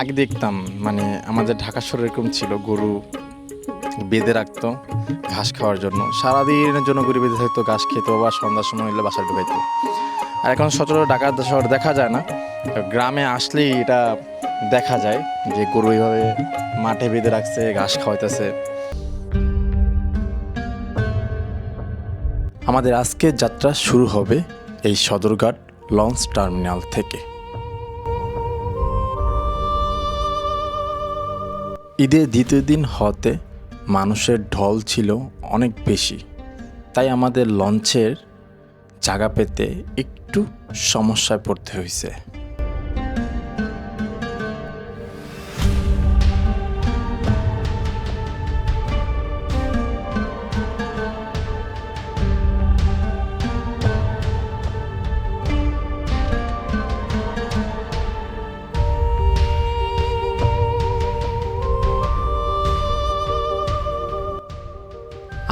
আগে দেখতাম মানে আমাদের ঢাকা শহরে এরকম ছিল, গরু বেঁধে রাখতো ঘাস খাওয়ার জন্য, সারাদিনের জন্য গরু বেঁধে থাকতো, ঘাস খেত বা সন্ধ্যার সময় হলে বাসায় ঢুকাইতো। আর এখন সচরাচর ঢাকা শহর দেখা যায় না, তো গ্রামে আসলেই এটা দেখা যায় যে গরু এইভাবে মাঠে বেঁধে রাখছে, ঘাস খাওয়াইতেছে। আমাদের আজকের যাত্রা শুরু হবে এই সদরঘাট লঞ্চ টার্মিনাল থেকে। ঈদের দ্বিতীয় দিন হতে মানুষের ঢল ছিল অনেক বেশি, তাই আমাদের লঞ্চের জায়গা পেতে একটু সমস্যায় পড়তে হয়েছে।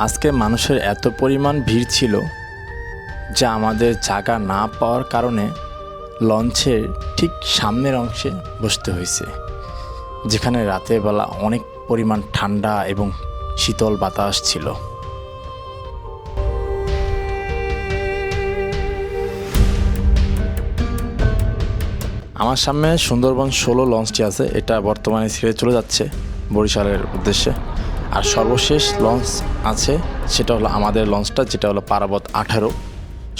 আজকে মানুষের এত পরিমাণ ভিড় ছিল যা আমাদের জায়গা না পাওয়ার কারণে লঞ্চের ঠিক সামনের অংশে বসতে হয়েছে, যেখানে রাতের বেলা অনেক পরিমাণ ঠান্ডা এবং শীতল বাতাস ছিল। আমার সামনে সুন্দরবন 16 লঞ্চটি আছে, এটা বর্তমানে ছেড়ে চলে যাচ্ছে বরিশালের উদ্দেশ্যে। আর সর্বশেষ লঞ্চ আছে সেটা হলো আমাদের লঞ্চটা, যেটা হলো পারাবত 18।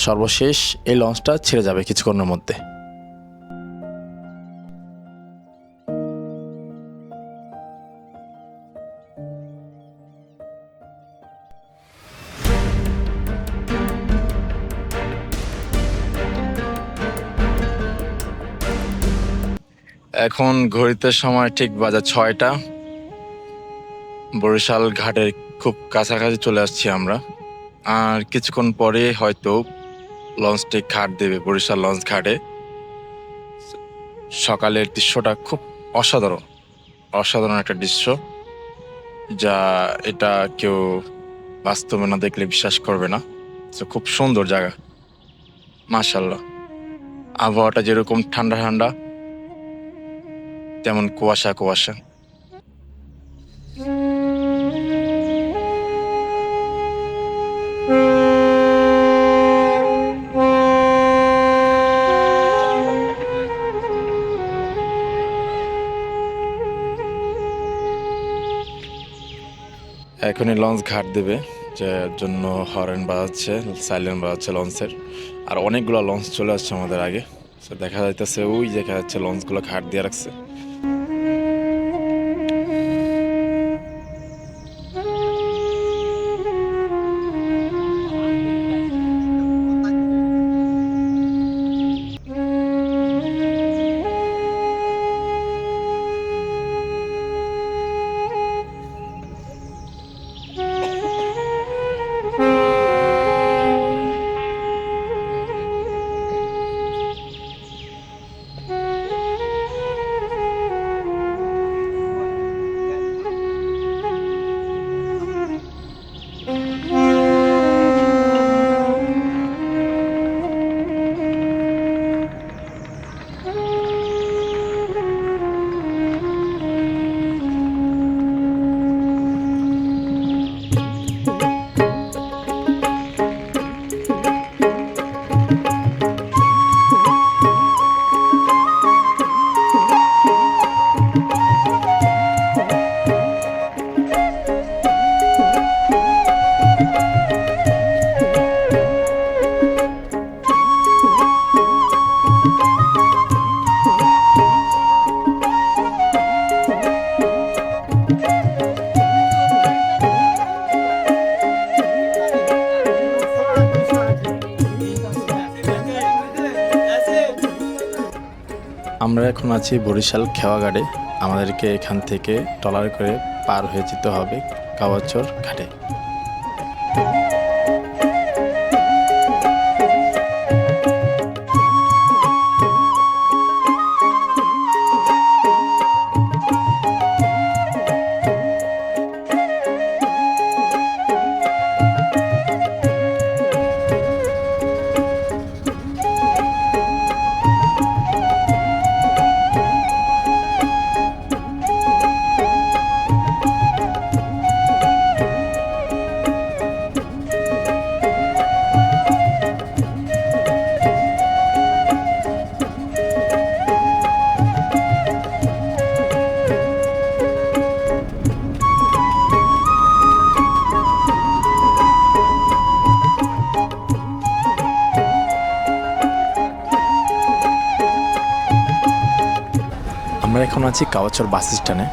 সর্বশেষ এই লঞ্চটা ছেড়ে যাবে কিছুক্ষণের মধ্যে। এখন ঘড়িতে সময় ঠিক বাজে 6টা। বরিশাল ঘাটের খুব কাছাকাছি চলে আসছি আমরা, আর কিছুক্ষণ পরে হয়তো লঞ্চটি ঘাট দেবে বরিশাল লঞ্চ ঘাটে। সকালের দৃশ্যটা খুব অসাধারণ, অসাধারণ একটা দৃশ্য, যা এটা কেউ বাস্তবে না দেখলে বিশ্বাস করবে না। তো খুব সুন্দর জায়গা, মাশাআল্লাহ। আবহাওয়াটা যেরকম ঠান্ডা ঠান্ডা, তেমন কুয়াশা কুয়াশা। এখনই লঞ্চ ঘাট দেবে, যার জন্য হর্ন বাজাচ্ছে, সাইলেন্ট বাজাচ্ছে লঞ্চের। আর অনেকগুলো লঞ্চ চলে আসছে আমাদের আগে, তো দেখা যাইতেছে ওই দেখা যাচ্ছে লঞ্চগুলো ঘাট দিয়ে রাখছে। আমরা এখন আছি বরিশাল খেওয়াঘাটে। আমাদেরকে এখান থেকে ট্রলারে করে পার হয়ে যেতে হবে কাওয়াচর ঘাটে। এখন আছি কাওয়াচর বাস স্ট্যান্ডে।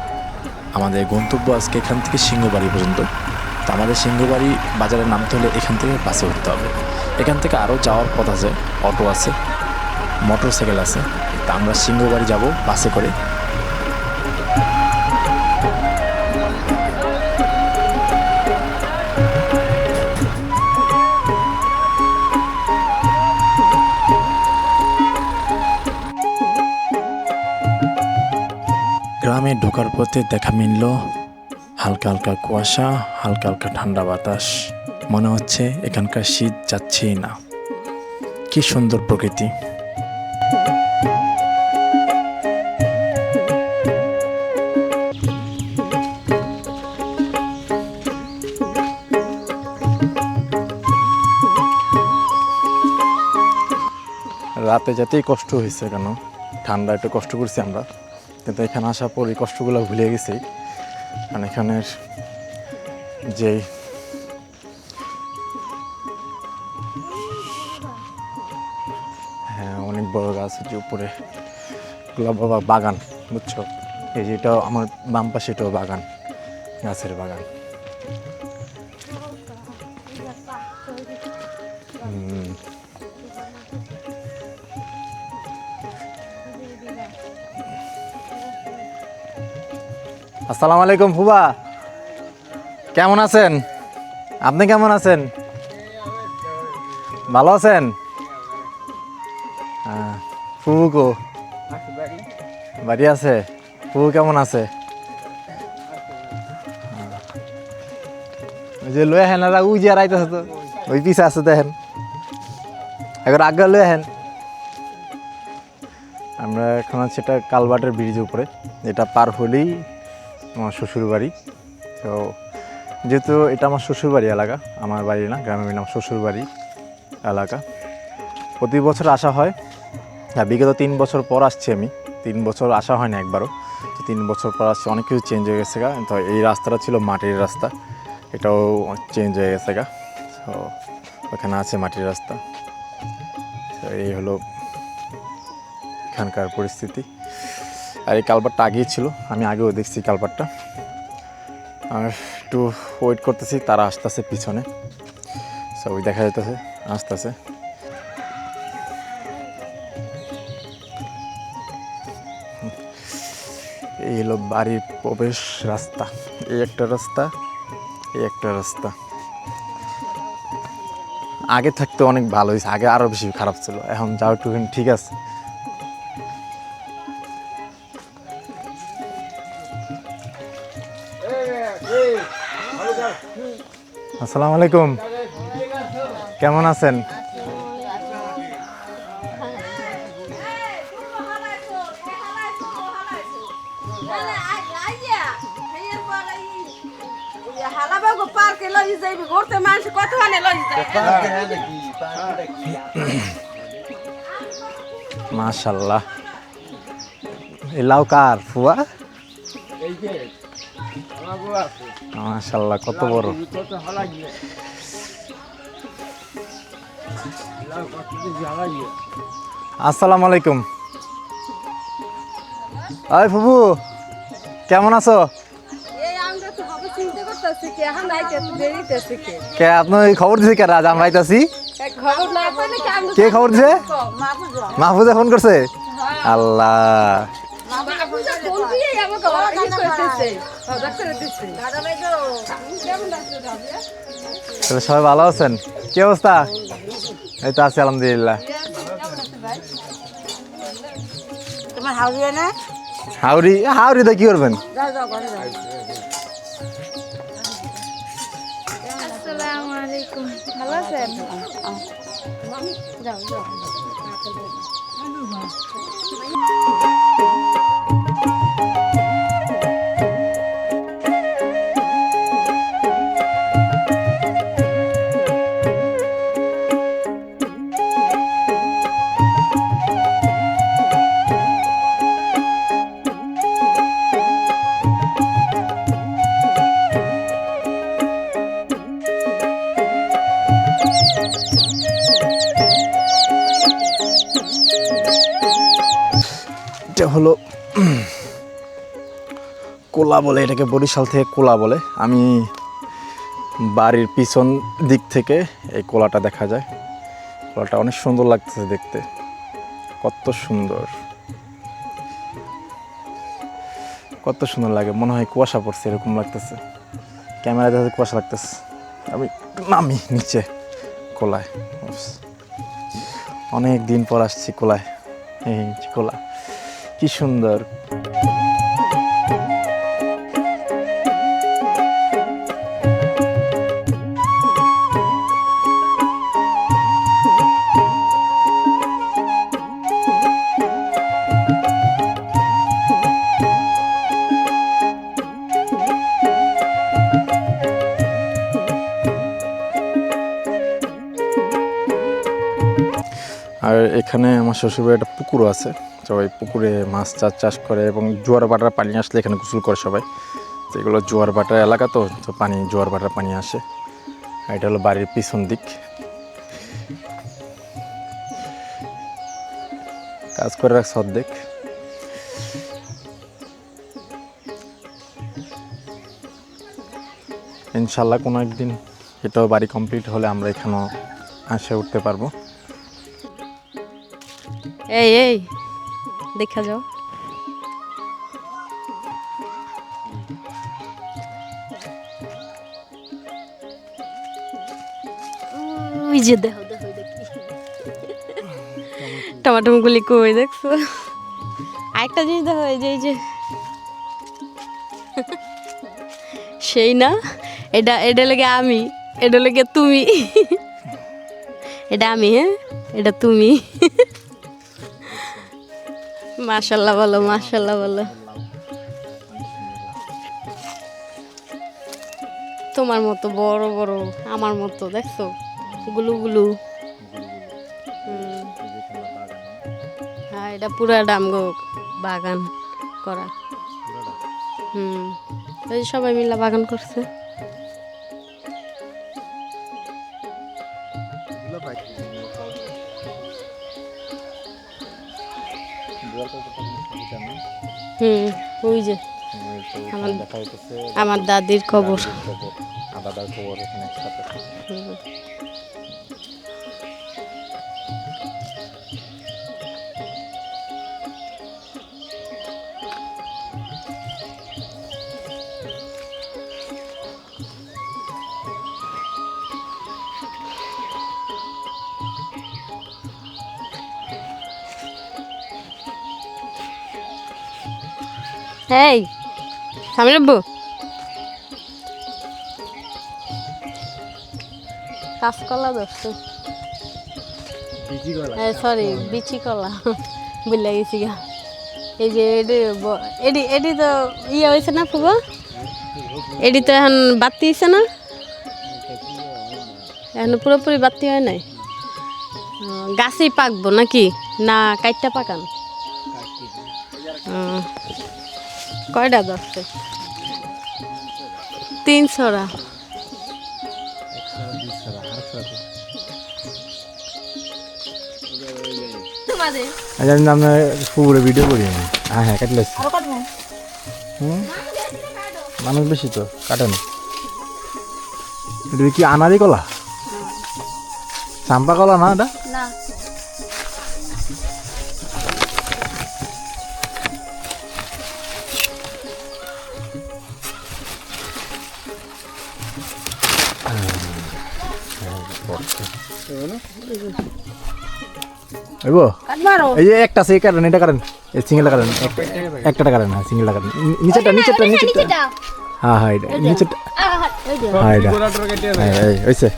আমাদের গন্তব্য আজকে এখান থেকে সিংহবাড়ি পর্যন্ত। তো আমাদের সিংহবাড়ি বাজারে নামতে হলে এখান থেকে বাসে উঠতে হবে। এখান থেকে আরও যাওয়ার পথ আছে, অটো আছে, মোটর সাইকেল আছে। তা আমরা সিংহবাড়ি যাব বাসে করে। গ্রামে ঢোকার পথে দেখা মিলল হালকা হালকা কুয়াশা, হালকা হালকা ঠান্ডা বাতাস। মনে হচ্ছে এখানকার শীত যাচ্ছেই না। কি সুন্দর প্রকৃতি। রাতে যেতেই কষ্ট হয়েছে, কেন ঠান্ডা একটু কষ্ট করছি আমরা, কিন্তু এখানে আসার পর এই কষ্টগুলো ভুলে গেছি। কারণ এখানের যে হ্যাঁ অনেক বড় গাছ আছে উপরে, বাবা বাগান, বুঝছো? এই যেটাও আমার বাম পাশে, এটাও বাগান, গাছের বাগান। আসসালামু আলাইকুম ফুবা, কেমন আছেন? আপনি কেমন আছেন? ভালো আছেন? ফুবু বাড়ি আছে? ফুবু কেমন আছে? ওই যে লয়ে হেন ওই যে আইতেছে, তো ওই পিছে আছে, দেখেন এখন আগে লয়ে হেন। আমরা এখন আছি এটা কালবাটের ব্রিজের উপরে, এটা পার হলেই আমার শ্বশুরবাড়ি। তো যেহেতু এটা আমার শ্বশুরবাড়ি এলাকা, আমার বাড়ি না, গ্রামের নাম শ্বশুরবাড়ি এলাকা। প্রতি বছর আসা হয়। বিগত 3 বছর পর আসছি আমি। 3 বছর আসা হয় না একবারও, তো 3 বছর পর আসছি। অনেক কিছু চেঞ্জ হয়ে গেছে গা। তো এই রাস্তাটা ছিল মাটির রাস্তা, এটাও চেঞ্জ হয়ে গেছে গা। তো ওখানে আছে মাটির রাস্তা। তো এই হলো এখানকার পরিস্থিতি। আর এই কালভারটা আগেই ছিল, আমি আগেও দেখছি কালভারটা। আর একটু ওয়েট করতেছি, তারা আসতেছে পিছনে, সবই দেখা যেতেছে আসতেছে। এই হলো বাড়ির প্রবেশ রাস্তা। এই একটা রাস্তা, এই একটা রাস্তা। আগে থাকতে অনেক ভালো হয়েছে, আগে আরও বেশি খারাপ ছিল, এখন যাও একটু ঠিক আছে। আসসালামু আলাইকুম, কেমন আছেন? মাশাআল্লাহ, এই লাউ কার ফুয়া? মাশাআল্লাহ, কত বড়। আসসালামু আলাইকুম। আয় ফুবু, কেমন আছো? কে আপনি খবর দিছে? কে রাজা আইতাছি? কে খবর দিছে? মাহফুজা ফোন করছে? আল্লাহ, সবাই ভালো আছেন? কি অবস্থা? এই তো আছি আলহামদুলিল্লাহ। হাওড়ি? হাওড়িতে কি করবেন? আসসালামু আলাইকুম, ভালো আছেন? যাও যাও। এটা হলো কোলা বলে এটাকে, বরিশাল থেকে কোলা বলে। আমি বাড়ির পিছন দিক থেকে এই কোলাটা দেখা যায়। কোলাটা অনেক সুন্দর লাগতেছে দেখতে, কত সুন্দর, কত সুন্দর লাগে। মনে হয় কুয়াশা পড়ছে এরকম লাগতেছে, ক্যামেরা দেখে কুয়াশা লাগতেছে। আমি নামি নিচে কোলায়, অনেক দিন পর আসছি কোলায়। এই কোলা কি সুন্দর। আর এখানে আমার শ্বশুরবাড়ির একটা পুকুরও আছে, সবাই পুকুরে মাছ চাষ করে এবং জোয়ার ভাটার পানি আসলে এখানে গোসল করে সবাই। তো এগুলো জোয়ার ভাটার এলাকা, তো পানি জোয়ার ভাটার পানি আসে। আর এটা হলো বাড়ির পিছন দিক। কাজ করে রাখছে অর্ধেক। ইনশাল্লাহ কোনো একদিন এটাও বাড়ি কমপ্লিট হলে আমরা এখানেও আসে উঠতে পারবো। এই এই দেখা যাও, ওই যে দেখো দেখো দেখি টমাটো গুলি কই দেখছো। আরেকটা জিনিস দেখো, এই যে সেই না, এটা লেগে আমি, এটা লেগে তুমি, এটা আমি, হ্যাঁ এটা তুমি। মাশাআল্লাহ বলো, মাশাআল্লাহ বলো। তোমার মতো বড় বড়, আমার মতো দেখছো গুলু গুলু। হ্যাঁ এটা পুরা ডামগো বাগান করা। এই সবাই মিলে বাগান করছে। ওই যে আমার দাদির খবর, দাদার খবর এখানে একসাথে। এই সামির আব্বু কাঁচকলা ধরছে, সরি বিচি কলা বুঝলে গেছি গা। এই যে এডি তো ইয়ে হয়েছে না ফুবো, এডি তো এখন বাতি হয়েছে না, এখন পুরোপুরি বাতি হয় নাই। গাছেই পাকবো নাকি না কাইটটা পাকান? কয়টা ধরছে? 3 ছড়া। আমরা পুকুরে ভিডিও করি আমি। হ্যাঁ হ্যাঁ কাটলে মানুষ বেশি তো কাটেন। এটা কি আনারি কলা? চাম্পা কলা না এটা? এই যে একটা আছে, কাটেন এটা, কাটেন এই সিঙ্গেলটা, কাটেন একটা কাটেন। হ্যাঁ সিঙ্গেলটা কাটেন, নিচেরটা নিচেরটা নিচেরটা। হ্যাঁ হ্যাঁ এটা নিচেরটা। হ্যাঁ এটা এই হইছে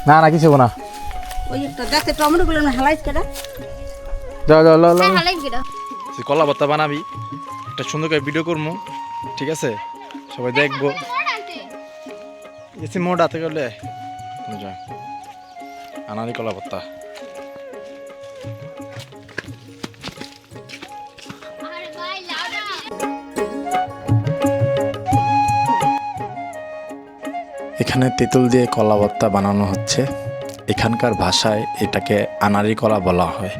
না না কিছু না। ওই একটা দেখতে টমেটোগুলো না হালাইছ কেডা? যাও যাও ল ল। হালাই গিরা কলা ভর্তা বানাবি, একটা সুন্দর করে ভিডিও করবো, ঠিক আছে? সবাই দেখবো। এসে মোড় হাতে গেলে যা আনারি কলা ভর্তা। এখানে তেঁতুল দিয়ে কলা ভর্তা বানানো হচ্ছে। এখানকার ভাষায় এটাকে আনারি কলা বলা হয়।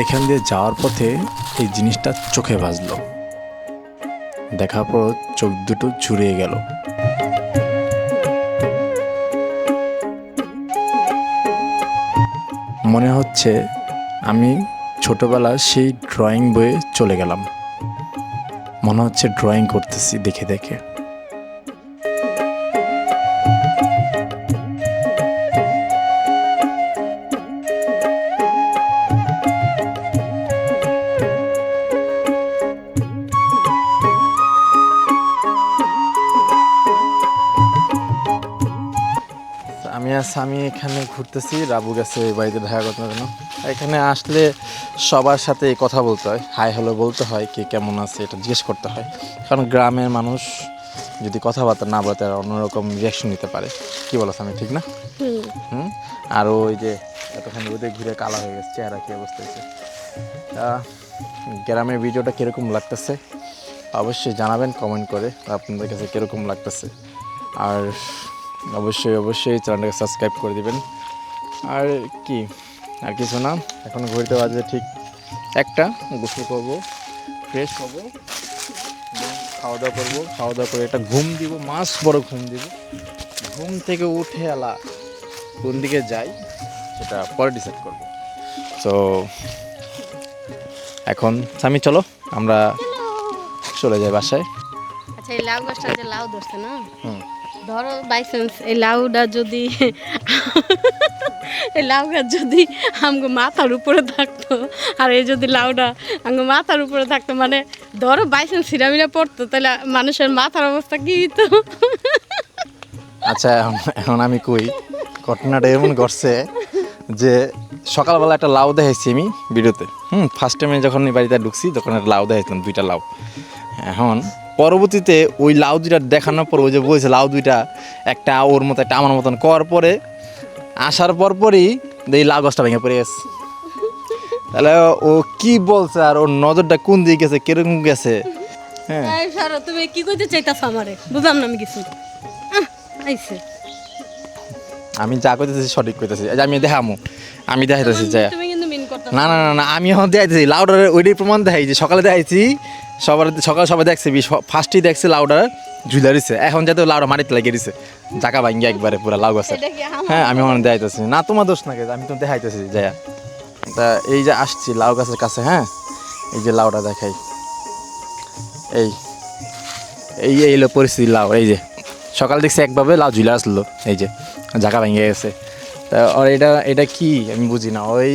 এখান দিয়ে যাওয়ার পথে এই জিনিসটা চোখে বাজলো, দেখার পর চোখ দুটো জুড়িয়ে গেল। মনে হচ্ছে আমি ছোটবেলার সেই ড্রয়িং বইয়ে চলে গেলাম। মনে হচ্ছে ড্রয়িং করতেছি দেখে দেখে। আমি এখানে ঘুরতেছি, রাবু গেছে ওই বাড়িতে দেখা করতে জন্য। এখানে আসলে সবার সাথে কথা বলতে হয়, হাই হ্যালো বলতে হয়, কে কেমন আছে এটা জিজ্ঞেস করতে হয়। কারণ গ্রামের মানুষ যদি কথাবার্তা না বলে তারা অন্যরকম রিয়াকশন নিতে পারে। কি বলো আমি ঠিক না? আর ওই যে এতক্ষণ রোদে ঘুরে কালা হয়ে গেছে, চেহারা কি অবস্থা হয়েছে। গ্রামের ভিডিওটা কীরকম লাগতেছে অবশ্যই জানাবেন কমেন্ট করে, আপনাদের কাছে কীরকম লাগতেছে। আর অবশ্যই চ্যানেলটাকে সাবস্ক্রাইব করে দিবেন। আর কি, আর কিছু না, এখন ঘুরতে বাজে ঠিক 1টা। গোসল করবো, ফ্রেশ হবো, খাওয়া দাওয়া করবো, খাওয়া দাওয়া করে একটা ঘুম দিব, মাস বড় ঘুম দিব। ঘুম থেকে উঠে কোন দিকে যাই সেটা পরে ডিসাইড করবো। তো এখন স্বামী চলো আমরা চলে যাই বাসায়। আচ্ছা, এই লাউ গাছটা যে লাউ ধরছে না, ধরো বাই চান্স এই লাউটা যদি এই লাউ গাছ যদি আমগো মাথার উপরে থাকতো, আর এই যদি লাউটা আমগো মাথার উপরে থাকতো, মানে ধরো বাই চান্স সিরামিরা পড়তো, তাহলে মানুষের মাথার অবস্থা কি হতো? আচ্ছা, এখন আমি কই, ঘটনাটা এমন ঘটছে যে সকালবেলা একটা লাউ দেখাইছি আমি ভিডিওতে। ফার্স্ট টাইমে যখন এই বাড়িতে ঢুকছি তখন একটা লাউ দেখাইছিলাম, 2টা লাউ। এখন পরবর্তীতে ওই লাউ 2টা দেখানোর পর ওই যে বলছে লাউ 2টা, একটা ওর মতো একটা আমার মতন করার পরে আসার পরই এই লাউ গাছটা ভেঙে পড়ে গেছে। তাহলে ও কি বলছে আর ওর নজরটা কোন দিকে গেছে, কিরকম গেছে? হ্যাঁ, তুমি কি কইতে চাইতাছো আমারে? বুঝলাম না আমি কিছু। আইছে আমি যা কইতেছি সঠিক কইতেছি, আমি দেখাইতেছি যে তুমি কিন্তু মিন করতেছো। না আমি এখন দেখাইতেছি লাউডার ওইটাই প্রমাণ দেখাই যে সকালে দেখাইছি, সবাই দেখছে, ফার্স্টই দেখছে লাউডার ঝুলা দিছে। এখন যাতে লাউডা মাটিতে লাগিয়ে দিছে, জাকা ভাঙ্গি একবারে পুরো লাউ গাছে। হ্যাঁ, আমি এখন দেখাইতেছি, না তোমার দোষ না, আমি তো দেখাইতেছি যাইয়া। তা এই যে আসছি লাউ গাছের কাছে, হ্যাঁ এই যে লাউটা দেখাই, এই এলো পরিস্থিতি লাউ। এই যে সকাল দেখছি একভাবে লাউ ঝুলে আসলো, এই যে জায়গা ভেঙে গেছে। তা আর এটা কি আমি বুঝি না, ওই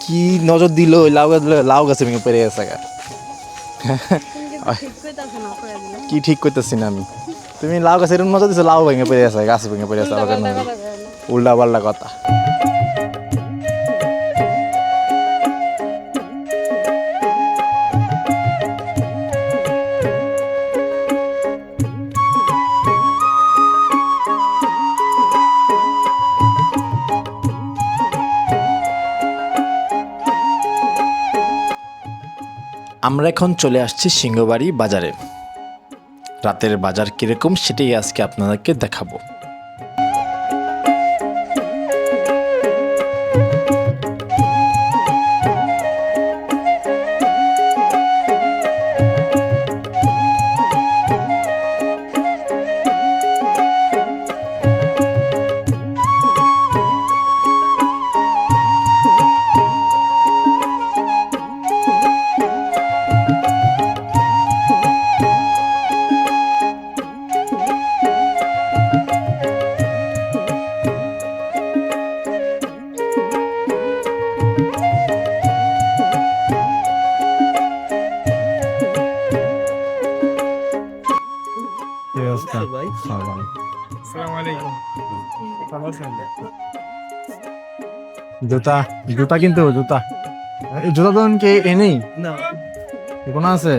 কি নজর দিল ওই লাউ গাছে ভেঙে পড়ে গেছে। কি ঠিক করতেছি না আমি, তুমি লাউ গাছে এরকম নজর দিছো, লাউ ভেঙে পড়ে গেছে, গাছ ভেঙে পড়ে গেছে, উল্টা পাল্টা কথা। আমরা এখন চলে আসছি সিংহবাড়ি বাজারে। রাতের বাজার কিরকম সেটাই আজকে আপনাদেরকে দেখাবো। জুতা কিন্তু জুতা তো এনেই না, কোনো আছে?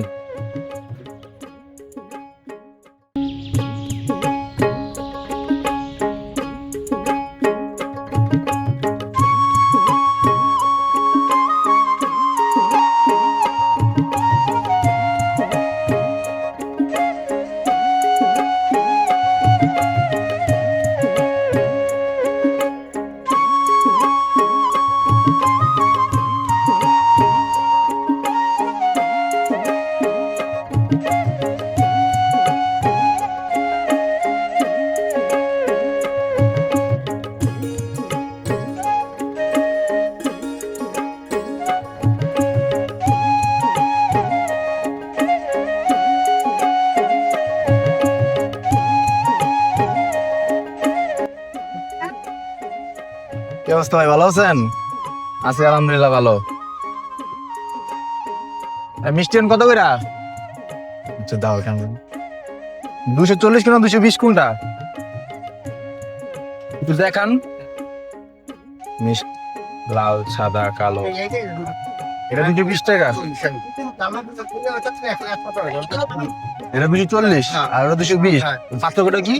কি অবস্থা ভাই, ভালো আছেন? আছি আলহামদুলিল্লাহ ভালো। মিষ্টি কত কইরা? আচ্ছা দাও কেমন, 240 কিনা 220 কোনটা একটু দেখান। মিষ্টি লাল সাদা কালো, এটা 220 টাকা, এটা 240 আর ওটা 220। পার্থক্যটা কি?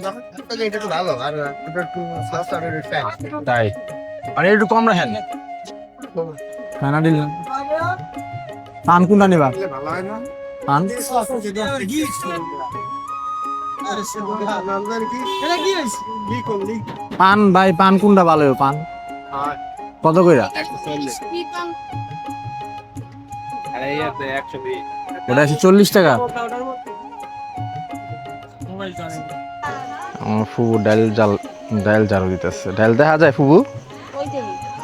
তাই মানে একটু কম রাখেন। হ্যাঁ না দিলাম। পান কোনটা নিবা? পান পান ভাই, পান কোনটা ভালো? পান কত কইরা? ওটা 140 টাকা। আমার ফুবু ডাল ঝাড়ু দিতেছে। ডাল দেখা যায় ফুবু?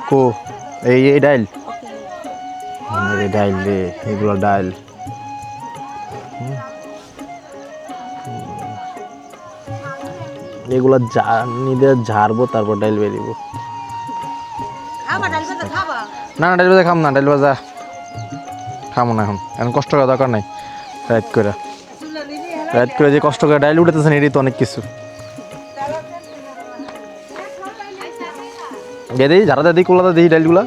কো এই ডাইল, এই ডাইল রে, এগুলো ডাইল। এগুলো নিদে ঝাড়বো, তারপর ডাইল বেরিব। না না ডাইল ভাজা খাম না, ডাইল ভাজা খামো না এখন কষ্ট করার দরকার নাই। রাইত করে যে কষ্ট করে ডাইল উঠেতেছেন, এটাই তো অনেক কিছু। দিয়ে দিই ঝাড়া দিই, কোলাতে দিই ডাইলগুলা।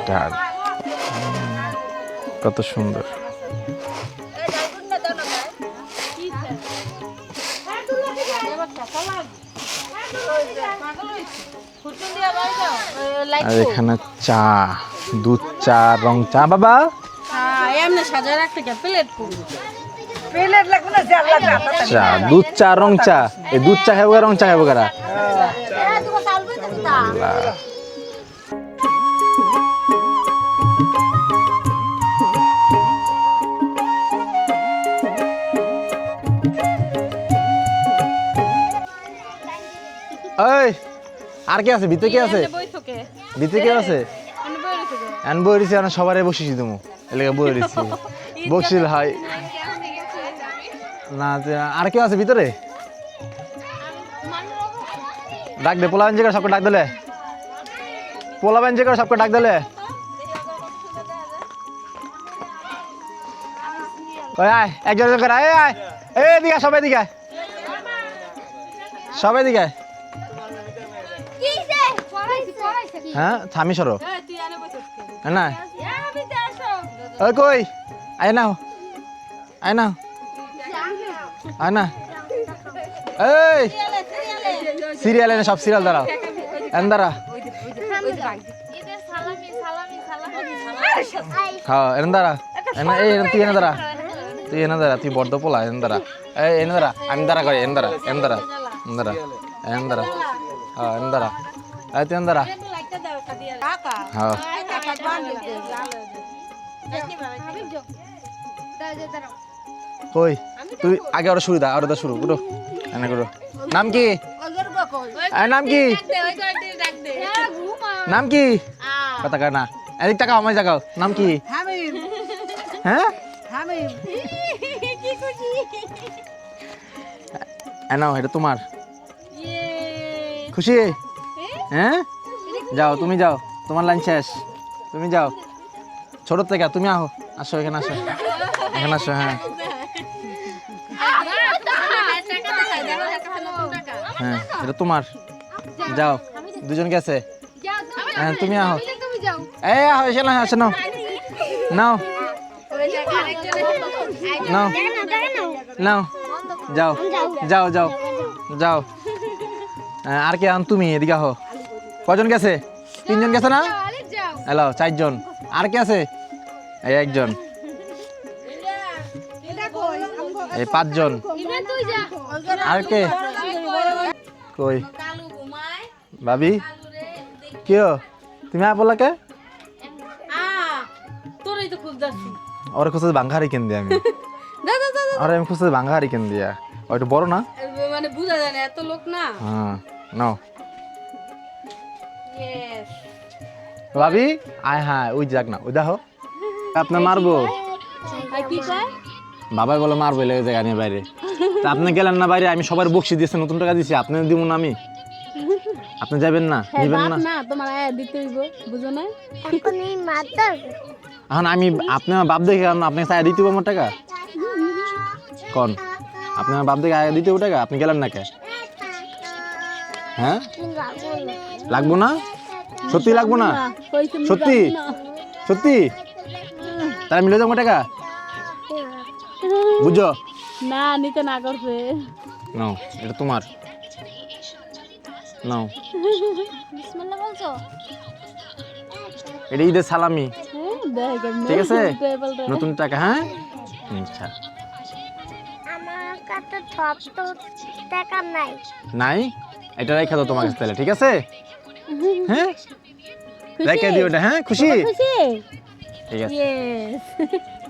ডাল কত সুন্দর। আর এখানে চা, দুধ চা, রং চা। বাবা চা, দুধ চা, রং চা। এই দুধ চা খাবো, রং চা খাবো কারা? ওই আর কে আছে? ভিতরে কে আছে? ভিতরে কে আছে? বই রয়েছি, সবারে বসেছি তুমি এলাকা বই রয়েছি, বসছিল। হয় না আর কেউ আছে ভিতরে? ডাক দে, পোলা বেঞ্জে করে সবকে ডাক দিলে, পোলা বেঞ্জে করে সবকে ডাক দিলে। একজন করে এদিকে, সবাই দিকে, সবাই দিকে। হ্যাঁ থামি সরো না, ওই কই আয় না, আয় না, আয় না। এই সিরিয়াল এনে সব সিরিয়াল দাঁড়াও, এন দাঁড়া। হ্যাঁ এনে দাঁড়া, এই তুই এনে দাঁড়া, তুই এনে দাঁড়া, তুই বড্ড পোলা, এনে দাঁড়া। এই এনে দাঁড়া, আমি দাঁড়া করি, এনে দাঁড়া, এনে দাঁড়া, এনে দাঁড়া, এনে দাঁড়া। হ্যাঁ এনে দাঁড়া, এই তুই এনে দাঁড়া। হ্যাঁ কই তুই আগে ওরা শুরু দা, ওরা দা শুরু উঠো, এনে করো। নাম কি? নাম কি? নাম কি? কথা কয় না, এদিক টাকা আমার জায়গাও। নাম কি? হ্যাঁ নাও, এটা তোমার। খুশি? হ্যাঁ যাও, তুমি যাও, তোমার লাইন শেষ, তুমি যাও। ছোট থেকে তুমি আহো, আসো এখানে, আসো এখানে, আসো। হ্যাঁ হ্যাঁ এটা তোমার, যাও। দুজন গেছে, হ্যাঁ তুমি আহো। এই আহো, এসে না, আসে নাও, নাও নাও নাও, যাও যাও যাও যাও। আর কে? তুমি এদিকে আহো। কজন গেছে? 3 জন গেছে না? হ্যালো 4 জন। আর কে আছে? এই একজন। এই 5 জন। আর কে কই ভাবি কিও তুমি আপলা কে তোরই তো খুব যাচ্ছি ওরে খুঁজে বাঙ্গারি কেন দিয়া আমি আরে আমি খুঁজে বাঙ্গারি কেন দিয়া ওইটা বড় না মানে বুঝা যায় না এত লোক না হ্যাঁ নাও ইয়েস ভাবি আয় হ্যাঁ ওই যাক না ওই দেখো আপনি মারবো আর কি কয় বাবাই বলে মারবো লেগে জায়গা নিয়ে বাইরে তা আপনি গেলেন না বাইরে আমি সবার বকশি দিয়েছি নতুন টাকা দিয়েছি আপনি দিব না আমি আপনি যাবেন না নেবেন না না তোমার আয়া দিতে হইব বুঝো না এখন এই মাত্র এখন আমি আপনি আমার বাপ দেখে আপনাকে চাই দিতে আমার টাকা কোন আপনি আমার বাপ দেখে আগে দিতে টাকা আপনি গেলেন না কে হ্যাঁ লাগবো না সত্যি লাগবো না সত্যি সত্যি তারা মিলে যাবো টাকা বুঝছো না নিতে না করছে নাও এটা তোমার নাও বিসমিল্লাহ বলছো এটা ঈদের সালামি ঠিক আছে নতুন টাকা হ্যাঁ আচ্ছা আমার কাছে সব তো টাকা নাই নাই এটা রেখে দাও তোমার কাছে তাহলে ঠিক আছে হ্যাঁ রেখে দিও এটা হ্যাঁ খুশি খুশি ঠিক আছে ইয়েস